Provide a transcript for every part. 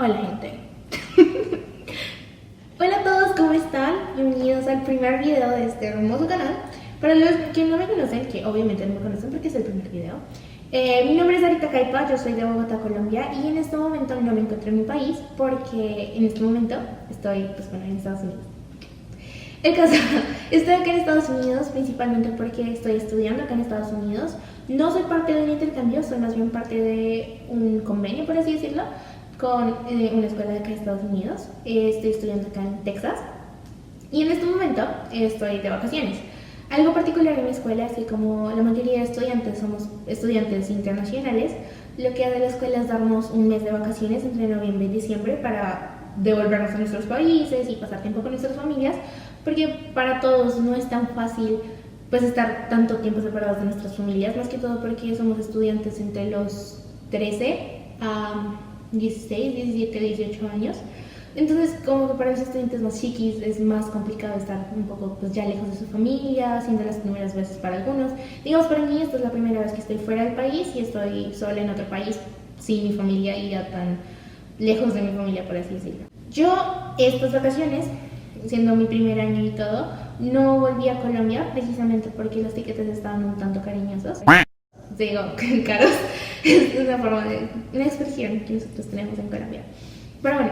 Hola gente. Hola a todos, ¿cómo están? Bienvenidos al primer video de este hermoso canal. Para los que no me conocen, que obviamente no me conocen porque es el primer video, mi nombre es Arita Caipa, yo soy de Bogotá, Colombia, y en este momento no me encuentro en mi país porque en este momento estoy, en Estados Unidos. El caso, estoy acá en Estados Unidos principalmente porque estoy estudiando acá en Estados Unidos. No soy parte de un intercambio, soy más bien parte de un convenio, por así decirlo, con una escuela de acá en Estados Unidos. Estoy estudiando acá en Texas y en este momento estoy de vacaciones. Algo particular en mi escuela es que como la mayoría de estudiantes somos estudiantes internacionales, lo que hace la escuela es darnos un mes de vacaciones entre noviembre y diciembre para devolvernos a nuestros países y pasar tiempo con nuestras familias, porque para todos no es tan fácil pues estar tanto tiempo separados de nuestras familias, más que todo porque somos estudiantes entre los 13 a 16, 17, 18 años. Entonces, como que para los estudiantes más chiquis es más complicado estar un poco pues ya lejos de su familia, haciendo las primeras veces para algunos. Digamos, para mí esta es la primera vez que estoy fuera del país y estoy sola en otro país, sin mi familia y ya tan lejos de mi familia, por así decirlo. Yo, estas vacaciones, siendo mi primer año y todo, no volví a Colombia precisamente porque los tiquetes estaban un tanto cariñosos. Digo, caros. Es una forma de una expresión que nosotros tenemos en Colombia. Pero bueno,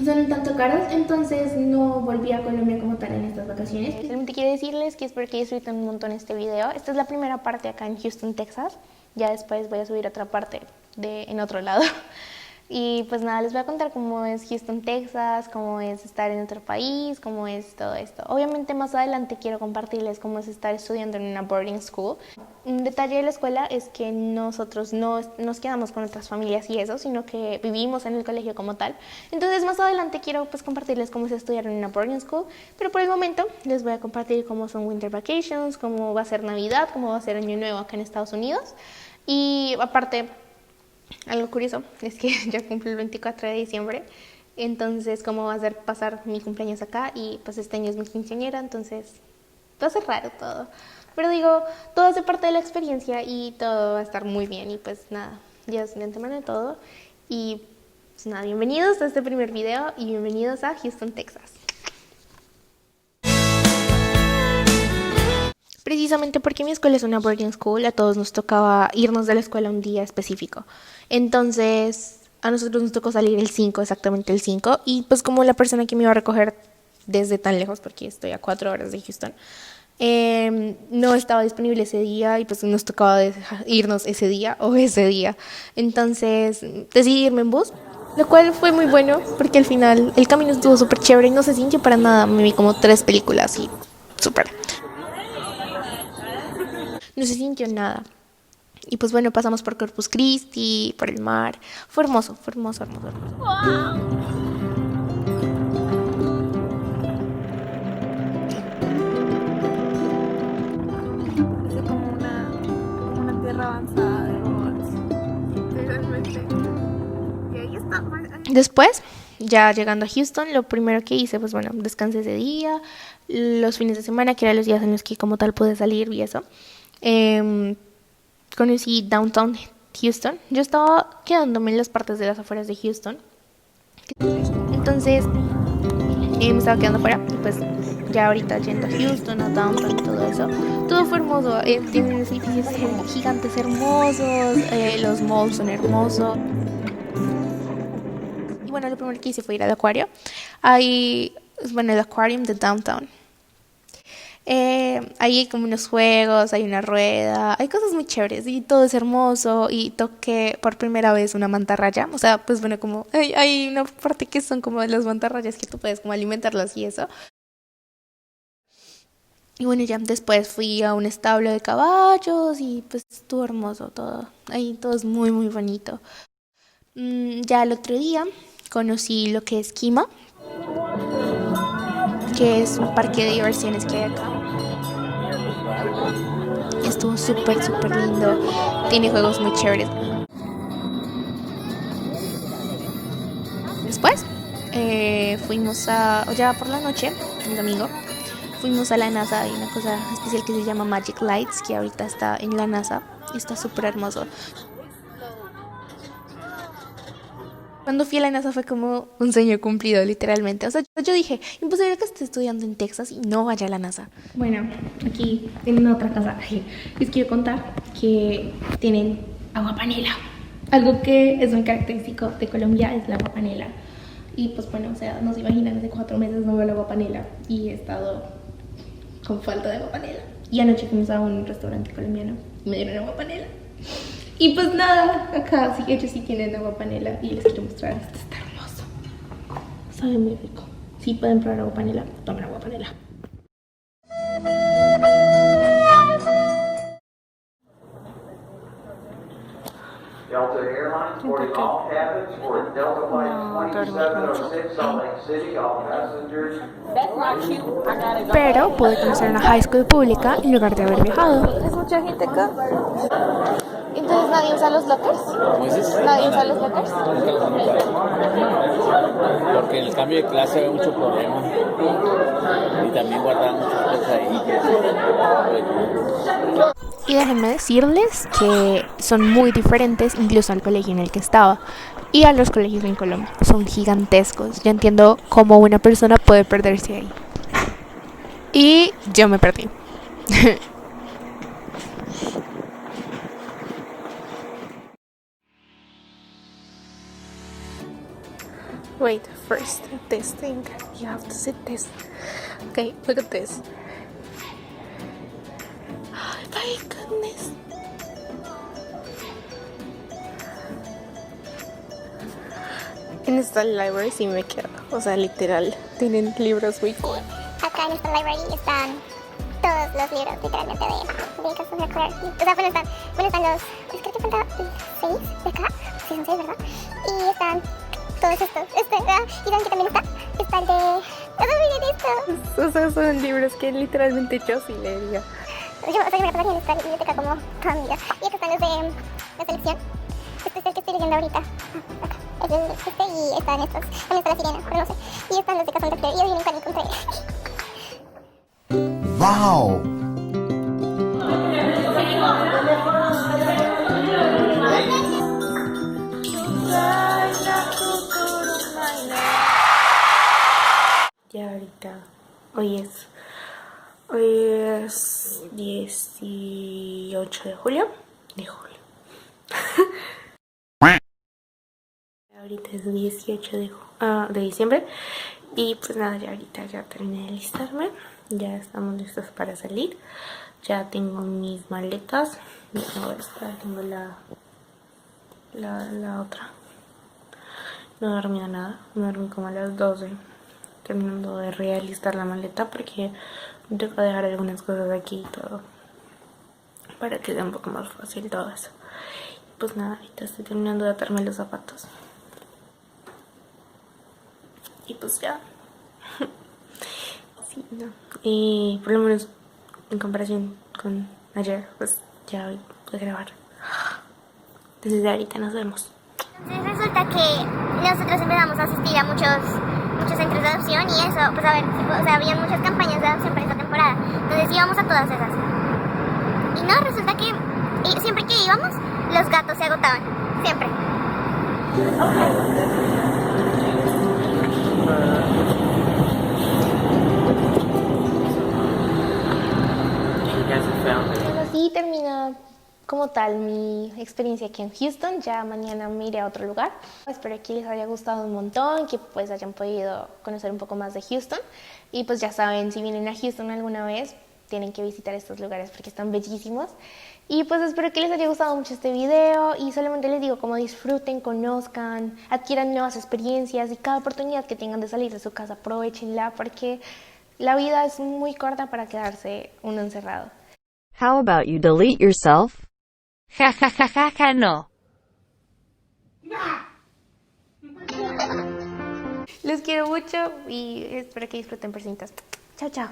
son un tanto caros, entonces no volví a Colombia como tal en estas vacaciones. Simplemente quiero decirles que espero que disfruten un montón este video. Esta es la primera parte acá en Houston, Texas. Ya después voy a subir otra parte en otro lado. Y pues nada, les voy a contar cómo es Houston, Texas, cómo es estar en otro país, cómo es todo esto. Obviamente más adelante quiero compartirles cómo es estar estudiando en una boarding school. Un detalle de la escuela es que nosotros no nos quedamos con nuestras familias y eso, sino que vivimos en el colegio como tal. Entonces más adelante quiero pues compartirles cómo es estudiar en una boarding school, pero por el momento les voy a compartir cómo son winter vacations, cómo va a ser Navidad, cómo va a ser Año Nuevo acá en Estados Unidos. Y aparte, algo curioso es que yo cumplo el 24 de diciembre, entonces cómo va a ser pasar mi cumpleaños acá y pues este año es mi quinceañera, entonces va a ser raro todo. Pero digo, todo hace parte de la experiencia y todo va a estar muy bien y pues nada, ya es de antemano de todo. Y pues nada, bienvenidos a este primer video y bienvenidos a Houston, Texas. Precisamente porque mi escuela es una boarding school, a todos nos tocaba irnos de la escuela un día específico. Entonces, a nosotros nos tocó salir el 5, exactamente el 5. Y pues como la persona que me iba a recoger desde tan lejos, porque estoy a 4 horas de Houston, no estaba disponible ese día y pues nos tocaba irnos ese día o ese día. Entonces, decidí irme en bus, lo cual fue muy bueno porque al final el camino estuvo súper chévere y no se sintió para nada. Me vi como 3 películas y súper. No se sintió nada. Y pues bueno, pasamos por Corpus Christi, por el mar. Fue hermoso, fue hermoso, hermoso, hermoso. Parece como una tierra avanzada de robots. Literalmente. Y ahí está. Después, ya llegando a Houston, lo primero que hice, pues bueno, descansé ese día, los fines de semana, que eran los días en los que como tal pude salir y eso. Conocí Downtown Houston. Yo estaba quedándome en las partes de las afueras de Houston. Entonces, me estaba quedando fuera y pues ya ahorita yendo a Houston, a Downtown y todo eso, todo fue hermoso. Tienen unos edificios gigantes hermosos, los malls son hermosos. Y bueno, lo primero que hice fue ir al acuario. Ahí, bueno, el aquarium de Downtown. Ahí hay como unos juegos, hay una rueda, hay cosas muy chéveres y todo es hermoso y toqué por primera vez una mantarraya, o sea, pues bueno, como hay una parte que son como las mantarrayas que tú puedes como alimentarlas y eso. Y bueno, ya después fui a un establo de caballos y pues estuvo hermoso todo, ahí todo es muy muy bonito. Ya el otro día conocí lo que es Kima, que es un parque de diversiones que hay acá. Estuvo súper, súper lindo. Tiene juegos muy chéveres. Después fuimos ya por la noche, el domingo, fuimos a la NASA. Hay una cosa especial que se llama Magic Lights, que ahorita está en la NASA. Y está súper hermoso. Cuando fui a la NASA fue como un sueño cumplido, literalmente. O sea, yo dije, imposible que esté estudiando en Texas y no vaya a la NASA. Bueno, aquí en otra casa les quiero contar que tienen agua panela. Algo que es muy característico de Colombia es la agua panela. Y pues bueno, o sea, no se imaginan, hace 4 meses no veo el agua panela y he estado con falta de agua panela. Y anoche fuimos a un restaurante colombiano y me dieron agua panela. Y pues nada, acá sí, ellos sí tienen agua panela y les quiero mostrar. Este está hermoso. Sabe muy rico. Si pueden probar agua panela, tomen agua panela. Delta Airlines boarding all cabins for Delta Flight 2706 Salt Lake City, all passengers. Pero pude conocer una high school pública en lugar de haber viajado. ¿Es mucha gente acá? Entonces nadie usa los lockers. ¿Cómo dices? Nadie usa los lockers. Nunca los han usado. Porque en el cambio de clase había mucho problema. Y también guardaban muchas cosas ahí. Y déjenme decirles que son muy diferentes incluso al colegio en el que estaba y a los colegios en Colombia. Son gigantescos. Yo entiendo cómo una persona puede perderse ahí. Y yo me perdí. Wait, first, this thing. You have to sit this. Okay, look at this. Oh, my goodness. En esta library sí me quedo. O sea, literal, tienen libros muy cool. Acá en esta library están todos los libros, literalmente, de Casas de Correr. O sea, bueno, están los, pues creo que falta 6 de acá, sí son 6, ¿verdad? Y están todos estos, y saben que también está el de, miren esto. O sea, son libros que literalmente yo sí leería. O sea, yo me voy a pasar en esta biblioteca como toda mi vida. Y acá están los de la selección. Este es el que estoy leyendo ahorita. Acá. Este y están estos. También está la sirena, pero no sé. Y están los de Casas de Correr. Y adivinen cuál encontré. Wow! Ya ahorita, hoy es 18 de julio. Ahorita es 18 de diciembre. Y pues nada, ya ahorita ya terminé de listarme. Ya estamos listos para salir. Ya tengo mis maletas. No, esta tengo la otra. No dormí nada. Me dormí como a las 12. Terminando de realistar la maleta porque me toca dejar algunas cosas aquí y todo. Para que sea un poco más fácil todo eso. Pues nada, ahorita estoy terminando de atarme los zapatos. Y pues ya. Sí, no. Y por lo menos en comparación con ayer, pues ya hoy pude grabar. Desde ahorita nos vemos. Entonces resulta que nosotros empezamos a asistir a muchos centros de adopción y eso, pues a ver, o sea, habían muchas campañas de adopción para esta temporada. Entonces íbamos a todas esas. Y no, resulta que siempre que íbamos, los gatos se agotaban. Siempre. Así termina como tal mi experiencia aquí en Houston. Ya mañana me iré a otro lugar. Espero que les haya gustado un montón, que pues hayan podido conocer un poco más de Houston. Y pues ya saben, si vienen a Houston alguna vez, tienen que visitar estos lugares porque están bellísimos. Y pues espero que les haya gustado mucho este video y solamente les digo como disfruten, conozcan, adquieran nuevas experiencias y cada oportunidad que tengan de salir de su casa, aprovechenla porque la vida es muy corta para quedarse uno encerrado. How about you delete yourself? Ja ja ja ja ja no. Los quiero mucho y espero que disfruten personitas. Chao, chao.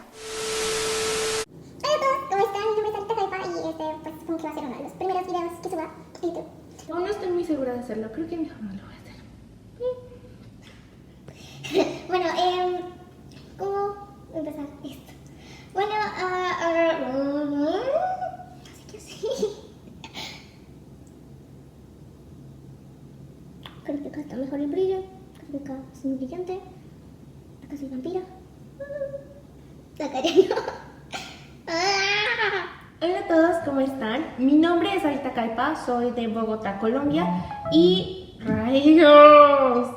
Hola a todos, ¿cómo están? Mi nombre es Arita Caipa y pues supongo que va a ser uno de los primeros videos que suba a YouTube. Aún no estoy muy segura de hacerlo, creo que mejor no lo voy a hacer. Bueno, ¿cómo empezar esto? Bueno, no sé qué hacer. Creo que acá está mejor el brillo. Creo que acá es muy brillante. Acá soy vampira. La cara no. Hola a todos, ¿cómo están? Mi nombre es Arita Caipa, soy de Bogotá, Colombia y... ¡Rayos!